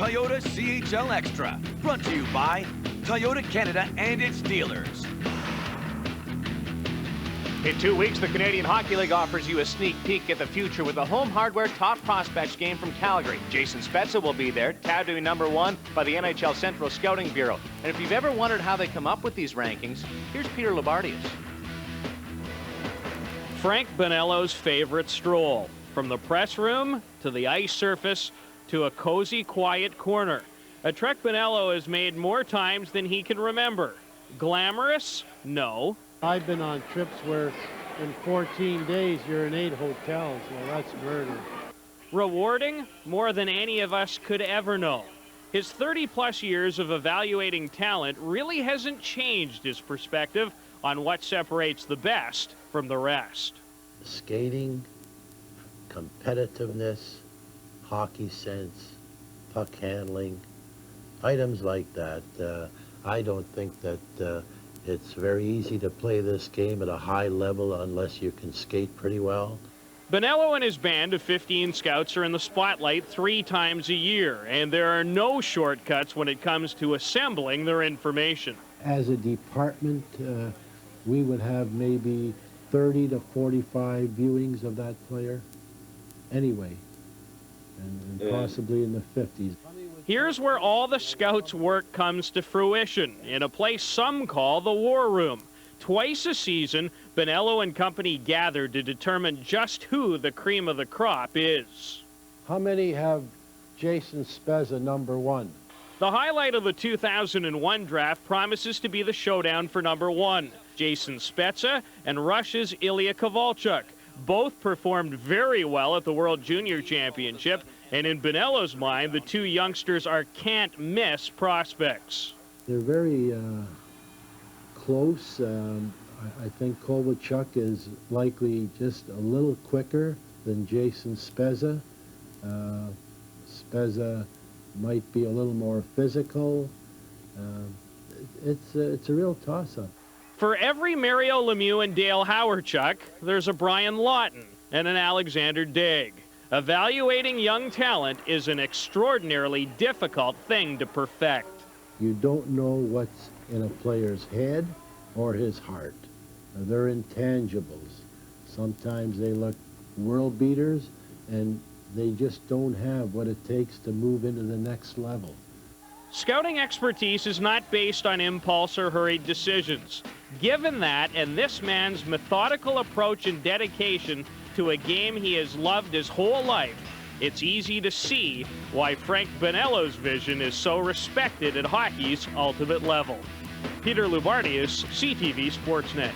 Toyota CHL Extra, brought to you by Toyota Canada and its dealers. In 2 weeks, the Canadian Hockey League offers you a sneak peek at the future with the Home Hardware Top Prospects game from Calgary. Jason Spezza will be there, tabbed to be #1 by the NHL Central Scouting Bureau. And if you've ever wondered how they come up with these rankings, here's Peter Labardius. Frank Bonello's favorite stroll, from the press room to the ice surface to a cozy, quiet corner. A trek Bonello has made more times than he can remember. Glamorous? No. I've been on trips where in 14 days you're in 8 hotels. Well, that's murder. Rewarding? More than any of us could ever know. His 30-plus years of evaluating talent really hasn't changed his perspective on what separates the best from the rest. Skating, competitiveness, hockey sense, puck handling, items like that. I don't think that it's very easy to play this game at a high level unless you can skate pretty well. Bonello and his band of 15 scouts are in the spotlight 3 times a year, and there are no shortcuts when it comes to assembling their information. As a department, we would have maybe 30 to 45 viewings of that player anyway, and possibly in the 50s. Here's where all the scouts' work comes to fruition, in a place some call the War Room. Twice a season, Bonello and company gather to determine just who the cream of the crop is. How many have Jason Spezza #1? The highlight of the 2001 draft promises to be the showdown for #1. Jason Spezza and Russia's Ilya Kovalchuk. Both performed very well at the World Junior Championship, and in Bonello's mind, the 2 youngsters are can't-miss prospects. They're very close. I think Kovalchuk is likely just a little quicker than Jason Spezza. Spezza might be a little more physical. It's a real toss-up. For every Mario Lemieux and Dale Hawerchuk, there's a Brian Lawton and an Alexander Daigle. Evaluating young talent is an extraordinarily difficult thing to perfect. You don't know what's in a player's head or his heart. They're intangibles. Sometimes they look world beaters, and they just don't have what it takes to move into the next level. Scouting expertise is not based on impulse or hurried decisions. Given that, and this man's methodical approach and dedication to a game he has loved his whole life, it's easy to see why Frank Bonello's vision is so respected at hockey's ultimate level. Peter Labardius, CTV Sportsnet.